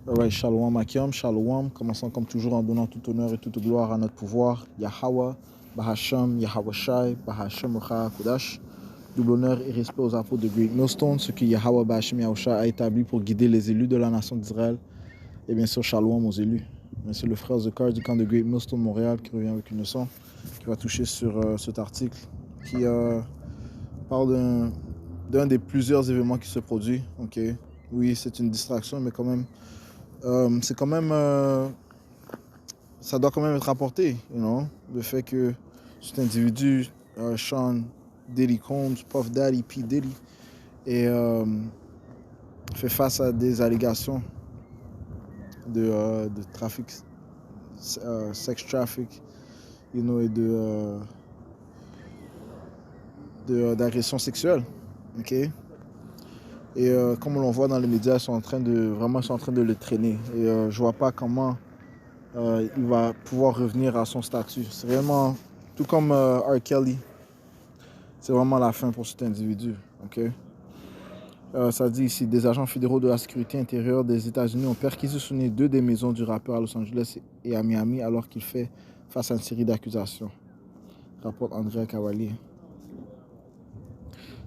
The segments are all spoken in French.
Alright, Shalom Akim, Shalom, commençons comme toujours en donnant tout honneur et toute gloire à notre pouvoir, Yahweh, Bahasham, Yahweh Shai, Bahasham Recha Kodash. Double honneur et respect aux apôtres de Great Millstone, ce que Yahweh Bahasham Yahushai a établi pour guider les élus de la nation d'Israël. Et bien sûr, Shalom aux élus. Bien sûr, le frère Zekar du camp de Great Millstone Montréal qui revient avec une leçon, qui va toucher sur cet article qui parle d'un des plusieurs événements qui se produisent. Ok, oui, c'est une distraction, mais quand même. C'est quand même, ça doit quand même être rapporté, le fait que cet individu, Sean Diddy Combs, Puff Daddy, P. Diddy, et fait face à des allégations de trafic, sex traffic, et d'agression sexuelle, ok. Et comme on le voit dans les médias, ils sont en train de le traîner. Et je vois pas comment il va pouvoir revenir à son statut. C'est vraiment, tout comme R. Kelly, c'est vraiment la fin pour cet individu. Okay? Ça dit ici, des agents fédéraux de la sécurité intérieure des États-Unis ont perquisitionné 2 des maisons du rappeur à Los Angeles et à Miami alors qu'il fait face à une série d'accusations, rapporte Andrea Cavalier.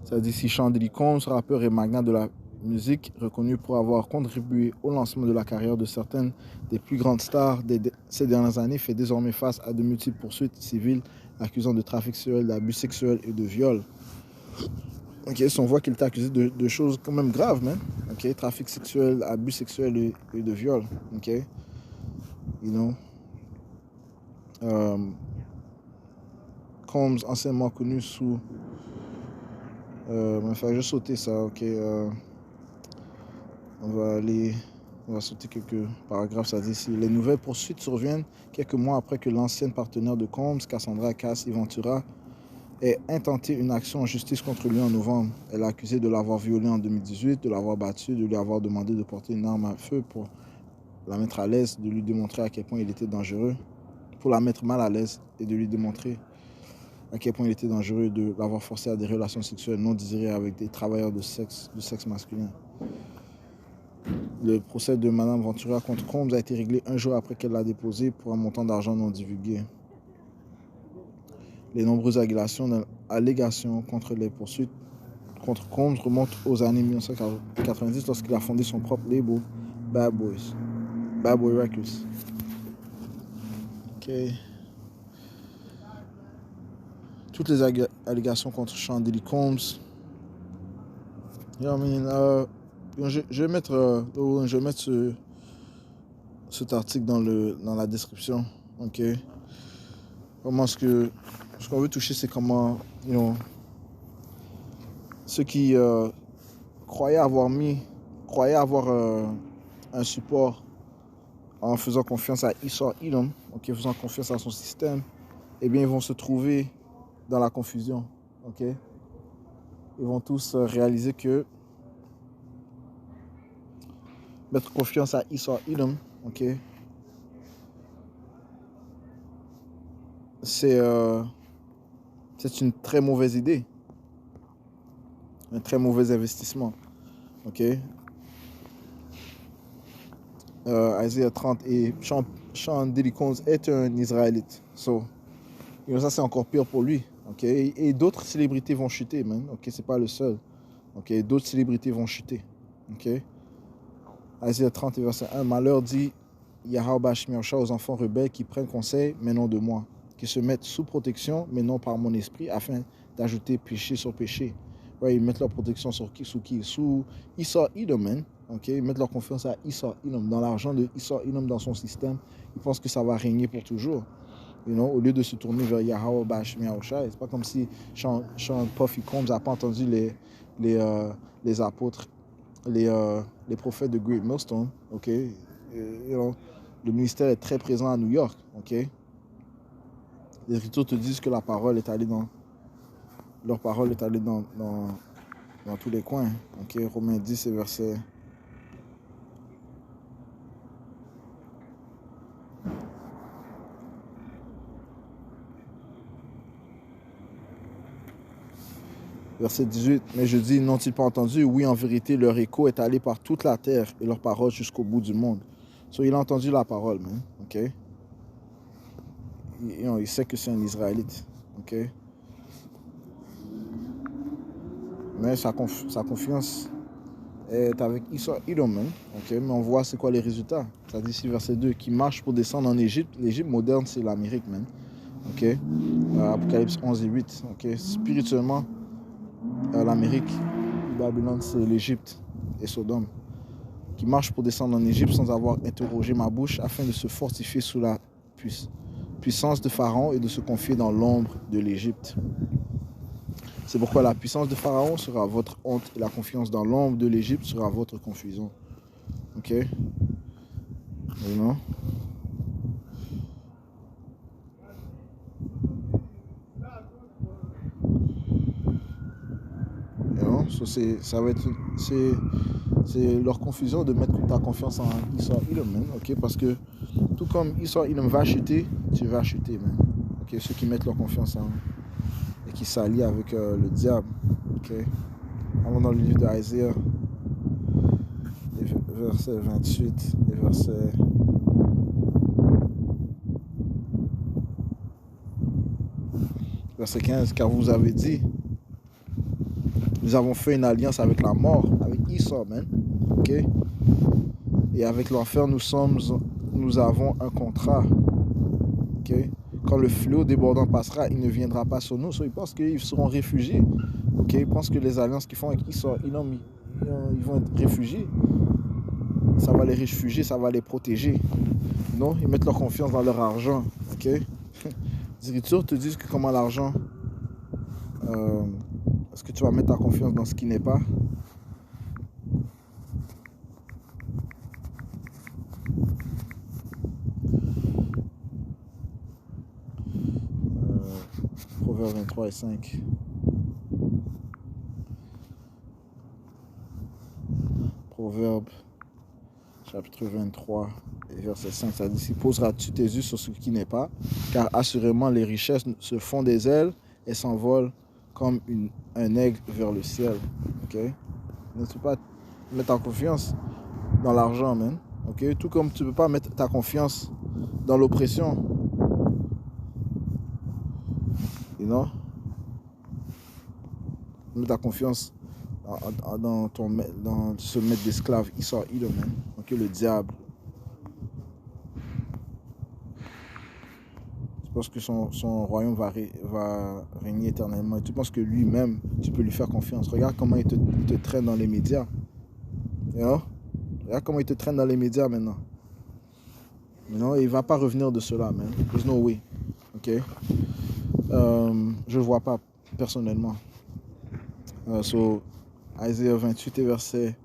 Ça dit ici, Sean Diddy Combs, rappeur et magnat de la musique, reconnu pour avoir contribué au lancement de la carrière de certaines des plus grandes stars ces dernières années, fait désormais face à de multiples poursuites civiles accusant de trafic sexuel, d'abus sexuels et de viol. Ok, si on voit qu'il est accusé de choses quand même graves, man. Ok, trafic sexuel, abus sexuel et de viol. Ok, you know. Combs, anciennement connu sous... je vais juste sauter ça, ok. On va sauter quelques paragraphes. Ça dit ici, les nouvelles poursuites surviennent quelques mois après que l'ancienne partenaire de Combs, Cassandra Cass-Ventura, ait intenté une action en justice contre lui en novembre. Elle a accusé de l'avoir violé en 2018, de l'avoir battu, de lui avoir demandé de porter une arme à feu pour la mettre à l'aise, de lui démontrer à quel point il était dangereux, pour la mettre mal à l'aise et de lui démontrer à quel point il était dangereux, de l'avoir forcé à des relations sexuelles non désirées avec des travailleurs de sexe masculin. Le procès de Mme Ventura contre Combs a été réglé un jour après qu'elle l'a déposé pour un montant d'argent non divulgué. Les nombreuses allégations contre les poursuites contre Combs remontent aux années 1990 lorsqu'il a fondé son propre label, Bad Boy Records. Ok. Toutes les allégations contre Sean Diddy Combs. Je vais mettre cet article dans la description. Ok. Comment ce qu'on veut toucher, c'est comment, ceux qui croyaient avoir un support en faisant confiance à Esau Edom, ok, faisant confiance à son système, eh bien, ils vont se trouver dans la confusion, ok. Ils vont tous réaliser que mettre confiance à Esau Edom, ok, c'est une très mauvaise idée, un très mauvais investissement, ok. Isaiah 30 et Sean Diddy Combs est un Israélite, so, ça c'est encore pire pour lui, ok. Et d'autres célébrités vont chuter, man, ok, c'est pas le seul, ok. D'autres célébrités vont chuter, ok. Isaiah 30 verset 1, malheur dit Yahweh Bahasham Yahushai aux enfants rebelles qui prennent conseil, mais non de moi, qui se mettent sous protection, mais non par mon esprit, afin d'ajouter péché sur péché. Ouais, ils mettent leur protection sur qui? Sous Esau Edom, man. Okay? Ils mettent leur confiance à Esau Edom, dans l'argent de Esau Edom, dans son système. Ils pensent que ça va régner pour toujours. Au lieu de se tourner vers Yahweh Bahasham Yahushai. C'est pas comme si Sean Puffy Combs n'a pas entendu les apôtres, les prophètes de Great Millstone, ok. Le ministère est très présent à New York, ok. Les Écritures te disent que leur parole est allée dans tous les coins, ok. Romains 10 et verset. Verset 18. Mais je dis, n'ont-ils pas entendu? Oui, en vérité, leur écho est allé par toute la terre et leur parole jusqu'au bout du monde. So, il a entendu la parole, man. OK? Il sait que c'est un Israélite. OK? Mais sa confiance est avec Edom, hein. Okay? Mais on voit c'est quoi les résultats. Ça dit ici, verset 2, qui marche pour descendre en Égypte. L'Égypte moderne, c'est l'Amérique, man. Okay? Apocalypse 11 et 8. Okay? Spirituellement, l'Amérique, Babylone, c'est l'Égypte et Sodome. Qui marche pour descendre en Égypte sans avoir interrogé ma bouche afin de se fortifier sous la puissance de Pharaon et de se confier dans l'ombre de l'Égypte. C'est pourquoi la puissance de Pharaon sera votre honte et la confiance dans l'ombre de l'Égypte sera votre confusion. Ok? Non? Ça va être c'est leur confusion de mettre ta confiance en Esau Edom, man. Ok? Parce que tout comme Esau Edom va chuter, tu vas chuter, man. Ok? Ceux qui mettent leur confiance en et qui s'allient avec le diable. Ok? Allons dans le livre d'Isaiah, verset 28 et verset 15. Car vous avez dit, nous avons fait une alliance avec la mort, avec Esau, man. Ok? Et avec l'enfer, nous avons un contrat. Ok? Quand le flot débordant passera, il ne viendra pas sur nous. So, ils pensent qu'ils seront réfugiés. Ok? Ils pensent que les alliances qu'ils font avec Esau, ils vont être réfugiés. Ça va les réfugier, ça va les protéger. Non, ils mettent leur confiance dans leur argent. Ok? Les Écritures te disent que comment l'argent, est-ce que tu vas mettre ta confiance dans ce qui n'est pas? Proverbe 23 et 5. Proverbe chapitre 23 et verset 5, ça dit: poseras-tu tes yeux sur ce qui n'est pas, car assurément les richesses se font des ailes et s'envolent comme un aigle vers le ciel. Ok? Ne peux pas mettre ta confiance dans l'argent, man. Ok? Tout comme tu ne peux pas mettre ta confiance dans l'oppression. You know? Mets ta confiance dans ce maître d'esclave Esau Edom, man. Ok? Le diable. Tu penses que son royaume va régner éternellement et tu penses que lui-même, tu peux lui faire confiance. Regarde comment il te traîne dans les médias. You know? Regarde comment il te traîne dans les médias maintenant. Non, il ne va pas revenir de cela, man. There's no way. Ok? Je ne le vois pas personnellement. So, Isaiah 28 et verset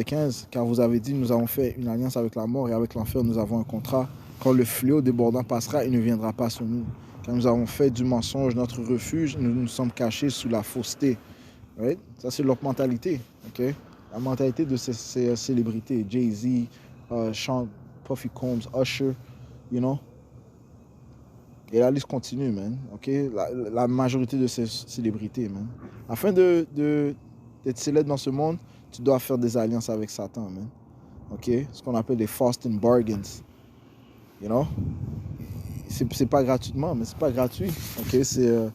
15. Car vous avez dit, nous avons fait une alliance avec la mort et avec l'enfer, nous avons un contrat. Quand le fléau débordant passera, il ne viendra pas sur nous. Car nous avons fait du mensonge notre refuge, nous nous sommes cachés sous la fausseté. Right? Ça, c'est leur mentalité. Okay? La mentalité de ces célébrités. Jay-Z, Sean, Puffy Combs, Usher, you know? Et la liste continue, man. Okay? La majorité de ces célébrités, man. Afin d'être célèbre dans ce monde, tu dois faire des alliances avec Satan, man. Okay? Ce qu'on appelle des Faustian bargains. You know? C'est pas gratuitement, mais c'est pas gratuit. Okay? C'est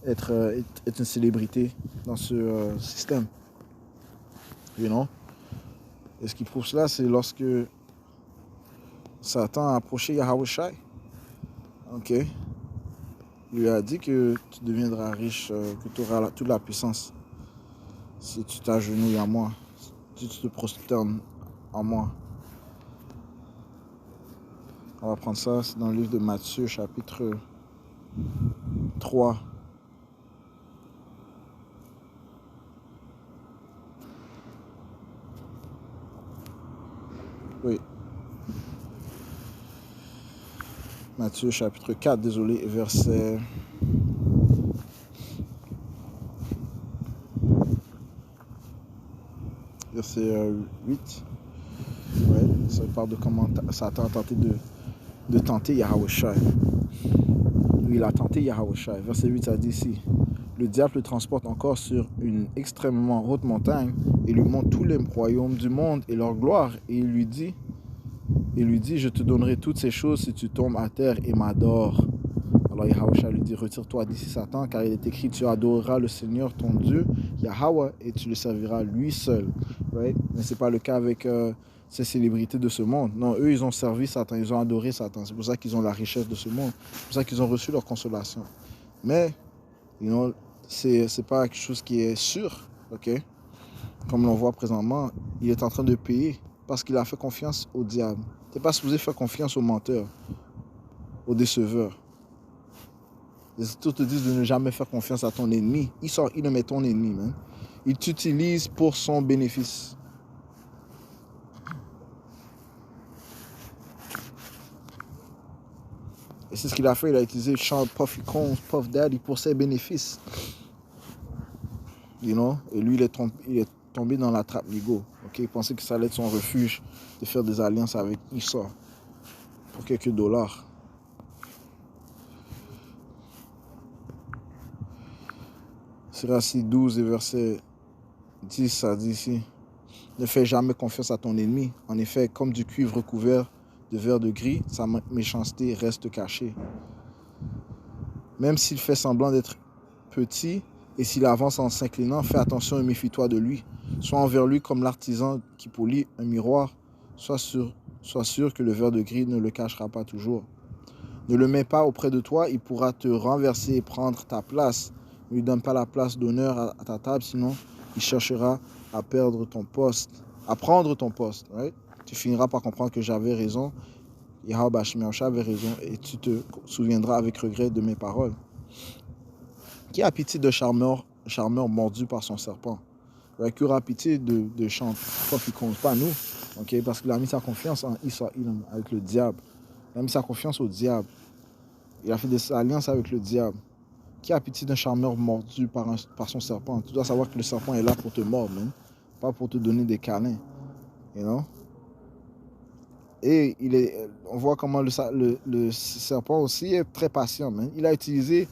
être une célébrité dans ce système. You know? Et ce qui prouve cela, c'est lorsque Satan a approché Yahweh Shai. Ok? Il lui a dit que tu deviendras riche, que tu auras toute la puissance si tu t'agenouilles à moi, si tu te prosternes en moi. On va prendre ça, c'est dans le livre de Matthieu, chapitre 3. Oui. Matthieu, chapitre 4, désolé, verset 8. Ouais, ça parle de comment Satan a tenté de tenter Yahweh Shai. où il a tenté Yahawashi. Verset 8, ça dit ici, le diable le transporte encore sur une extrêmement haute montagne et lui montre tous les royaumes du monde et leur gloire. Et il lui dit, je te donnerai toutes ces choses si tu tombes à terre et m'adores. Alors Yahawashi lui dit, retire-toi d'ici Satan, car il est écrit, tu adoreras le Seigneur ton Dieu, Yahweh, et tu le serviras lui seul. Right? Mais ce n'est pas le cas avec ces célébrités de ce monde. Non, eux, ils ont servi Satan, ils ont adoré Satan. C'est pour ça qu'ils ont la richesse de ce monde. C'est pour ça qu'ils ont reçu leur consolation. Mais, c'est pas quelque chose qui est sûr, ok? Comme l'on voit présentement, il est en train de payer parce qu'il a fait confiance au diable. Tu n'es pas supposé faire confiance aux menteurs, aux déceveurs. Les États te disent de ne jamais faire confiance à ton ennemi. Il est ton ennemi, man. Il t'utilise pour son bénéfice. Et c'est ce qu'il a fait. Il a utilisé Sean Puffy Combs, Puff Daddy pour ses bénéfices. You know? Et lui, il est tombé dans la trappe Ligo. Okay? Il pensait que ça allait être son refuge de faire des alliances avec Esau pour quelques dollars. Sirach 12 et verset 10, ça dit ici, ne fais jamais confiance à ton ennemi. En effet, comme du cuivre recouvert de verre de gris, sa méchanceté reste cachée. Même s'il fait semblant d'être petit et s'il avance en s'inclinant, fais attention et méfie-toi de lui. Sois envers lui comme l'artisan qui polit un miroir. Sois sûr que le verre de gris ne le cachera pas toujours. Ne le mets pas auprès de toi, il pourra te renverser et prendre ta place. Ne lui donne pas la place d'honneur à ta table, sinon il cherchera à prendre ton poste. Right? Tu finiras par comprendre que j'avais raison, Yahweh Bashmiacha avait raison, et tu te souviendras avec regret de mes paroles. Qui a pitié de charmeur mordu par son serpent? Qui aura pitié de chant, pas nous, okay? Parce qu'il a mis sa confiance en Israël avec le diable. Il a mis sa confiance au diable. Il a fait des alliances avec le diable. Qui a pitié d'un charmeur mordu par son serpent? Tu dois savoir que le serpent est là pour te mordre, même. Pas pour te donner des câlins. You know? Et on voit comment le serpent aussi est très patient. Man. Il a utilisé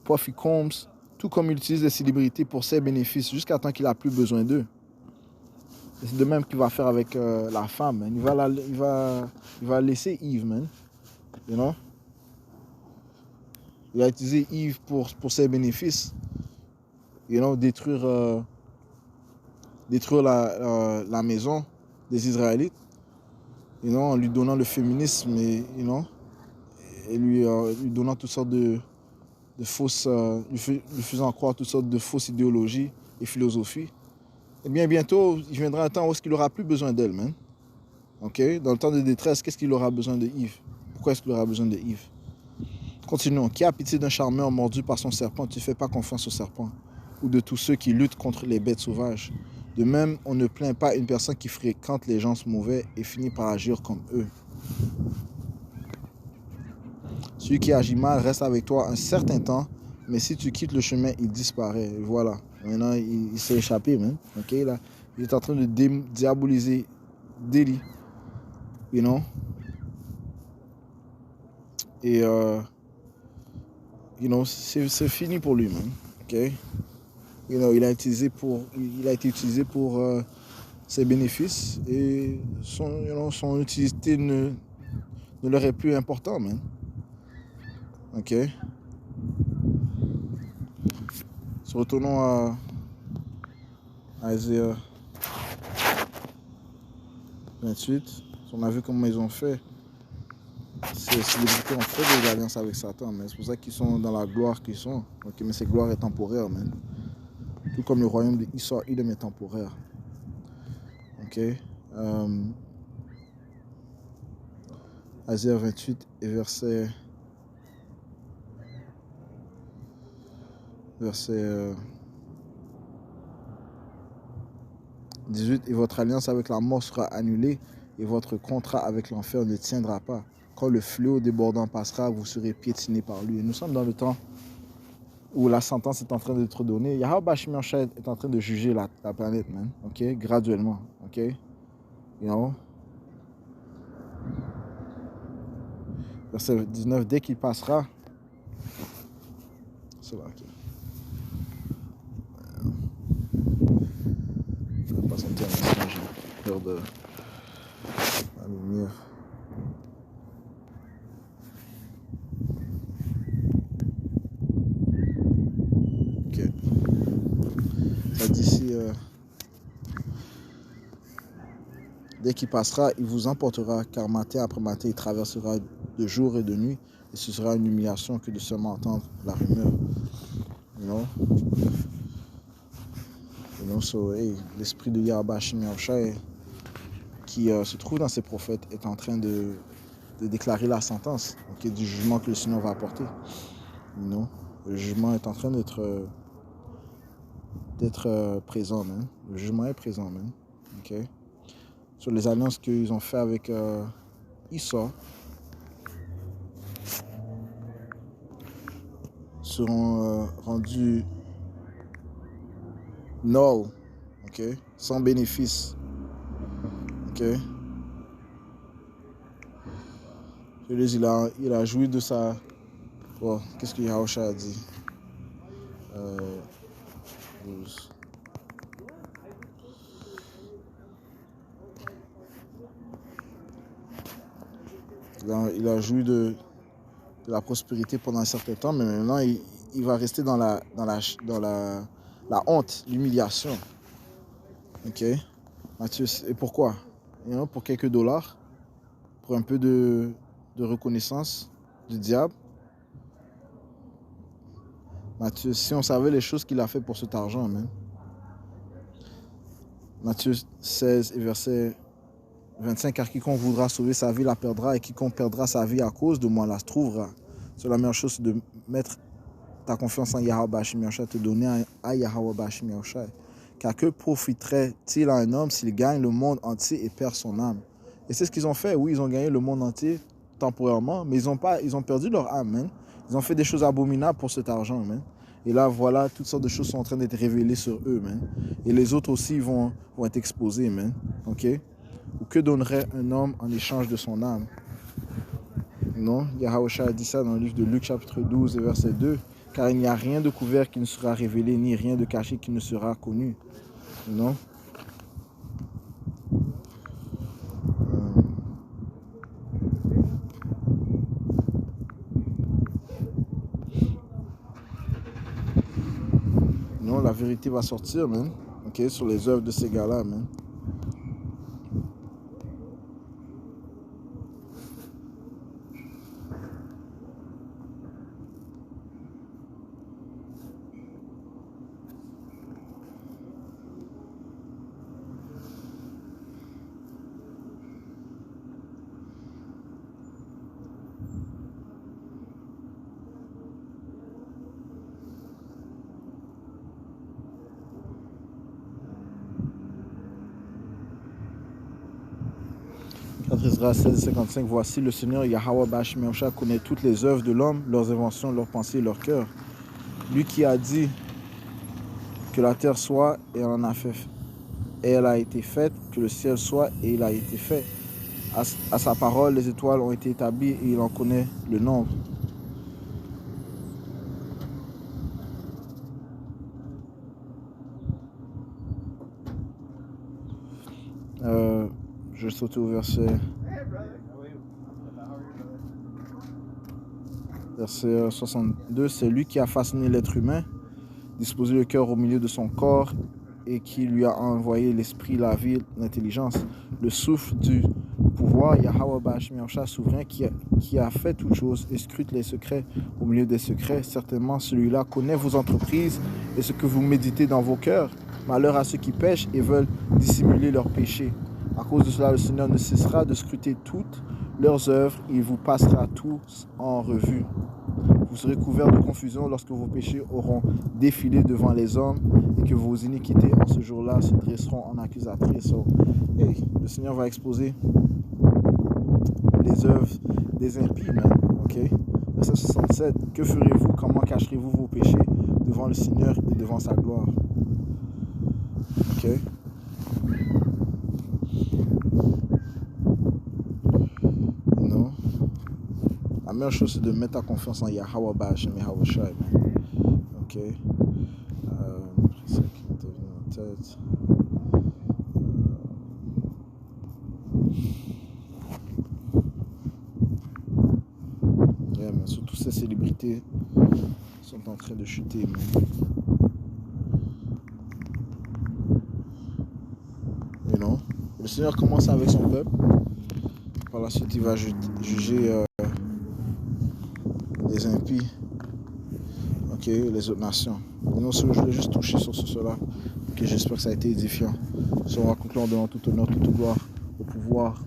Puffy Combs, tout comme il utilise les célébrités pour ses bénéfices, jusqu'à temps qu'il n'a plus besoin d'eux. Et c'est de même qu'il va faire avec la femme. Man. Il va laisser Eve, man. You know? Il a utilisé Yves pour ses bénéfices. You know, détruire la maison des Israélites. You know, en lui donnant le féminisme et lui donnant toutes sortes de fausses... lui faisant croire toutes sortes de fausses idéologies et philosophies. Et bien bientôt, il viendra un temps où il n'aura plus besoin d'elle, man. Okay? Dans le temps de détresse, qu'est-ce qu'il aura besoin de Yves? Pourquoi est-ce qu'il aura besoin de Yves? Continuons. Qui a pitié d'un charmeur mordu par son serpent? Tu ne fais pas confiance au serpent. Ou de tous ceux qui luttent contre les bêtes sauvages. De même, on ne plaint pas une personne qui fréquente les gens mauvais et finit par agir comme eux. Celui qui agit mal reste avec toi un certain temps, mais si tu quittes le chemin, il disparaît. Et voilà. Maintenant, il s'est échappé, man. Okay? Là, il est en train de diaboliser Deli. You know? Et c'est fini pour lui, man. Okay? Il a été utilisé pour ses bénéfices et son utilité ne leur est plus important, man. Ok. Retournons à Isaiah 28. On a vu comment ils ont fait. Ces célébrités ont fait des alliances avec Satan, mais c'est pour ça qu'ils sont dans la gloire qu'ils sont. Ok, mais cette gloire est temporaire, man. Tout comme le royaume d'Israël, il est temporaire. Ok. Isaiah 28 et verset 18. Et votre alliance avec la mort sera annulée et votre contrat avec l'enfer ne tiendra pas. Quand le fléau débordant passera, vous serez piétinés par lui. Et nous sommes dans le temps où la sentence est en train d'être donnée. Yahweh Bashmiacha est en train de juger la planète, man. Ok, graduellement. Ok, you know. Verset 19, dès qu'il passera, c'est là. Okay. Je vais pas sentir un j'ai peur de la lumière. Ok. Ça dit ici, dès qu'il passera, il vous emportera, car matin après matin, il traversera de jour et de nuit, et ce sera une humiliation que de seulement entendre la rumeur. You know? You know, so, hey, l'esprit de Yahweh Hashem Yahushua qui se trouve dans ses prophètes est en train de déclarer la sentence, okay, du jugement que le Seigneur va apporter. You know? Le jugement est en train d'être présent, man. Le jugement est présent, man. Okay? Sur les alliances qu'ils ont fait avec Esau seront rendues null, okay? Sans bénéfice. Okay? Il a joui de sa... Oh, qu'est-ce que Yahushua a dit? Il a joui de la prospérité pendant un certain temps, mais maintenant il va rester dans la honte, l'humiliation. Ok? Matthieu, et pourquoi? You know, pour quelques dollars, pour un peu de reconnaissance du diable. Matthieu, si on savait les choses qu'il a fait pour cet argent, man. Matthieu 16 et verset 25, car quiconque voudra sauver sa vie la perdra, et quiconque perdra sa vie à cause de moi la trouvera. C'est la meilleure chose, c'est de mettre ta confiance en Yahweh Hashem Yahushua, te donner à Yahweh Hashem Yahushua. Car que profiterait-il à un homme s'il gagne le monde entier et perd son âme? Et c'est ce qu'ils ont fait. Oui, ils ont gagné le monde entier temporairement, mais ils ont perdu leur âme, man. Ils ont fait des choses abominables pour cet argent, man. Et là, voilà, toutes sortes de choses sont en train d'être révélées sur eux, man. Et les autres aussi vont être exposés, man. Ok? Ou que donnerait un homme en échange de son âme? Non, Yahushua a dit ça dans le livre de Luc, chapitre 12, verset 2. Car il n'y a rien de couvert qui ne sera révélé, ni rien de caché qui ne sera connu. Non? Non, la vérité va sortir, man. Ok, sur les œuvres de ces gars-là, man. Ezra 16:55, voici le Seigneur Yahweh Hashem Yahushua connaît toutes les œuvres de l'homme, leurs inventions, leurs pensées et leurs cœurs. Lui qui a dit que la terre soit et elle en a fait, et elle a été faite, que le ciel soit et il a été fait. À sa parole, les étoiles ont été établies et il en connaît le nombre. Je vais sauter au verset 62. C'est lui qui a façonné l'être humain, disposé le cœur au milieu de son corps et qui lui a envoyé l'esprit, la vie, l'intelligence, le souffle du pouvoir, Yahweh Hashem Yahushua, souverain, qui a fait toutes choses et scrute les secrets au milieu des secrets. Certainement, celui-là connaît vos entreprises et ce que vous méditez dans vos cœurs. Malheur à ceux qui pêchent et veulent dissimuler leurs péchés. À cause de cela, le Seigneur ne cessera de scruter toutes leurs œuvres et il vous passera tous en revue. Vous serez couverts de confusion lorsque vos péchés auront défilé devant les hommes et que vos iniquités en ce jour-là se dresseront en accusatrices. So, hey, le Seigneur va exposer les œuvres des impies, man. Okay? Verset 67. Que ferez-vous? Comment cacherez-vous vos péchés devant le Seigneur et devant sa gloire? Ok? Non. La meilleure chose, c'est de mettre ta confiance en Yahweh Hashem Yahushua. ok. C'est ça qui m'était venu en tête. Yeah, mais surtout ces célébrités sont en train de chuter. Mais non. Le Seigneur commence avec son peuple. Par la suite, il va juger les impies, ok, les autres nations. Et non, je voulais juste toucher sur cela. Okay, j'espère que ça a été édifiant. On va conclure en donnant tout honneur, toute gloire au pouvoir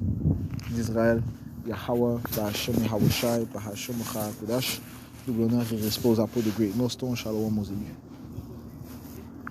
d'Israël. Yahweh, Bahashem Yahweh Shai, Bahashem Kodash. Double honneur et respect aux apôtres de Great Nostone, Shalom aux élus.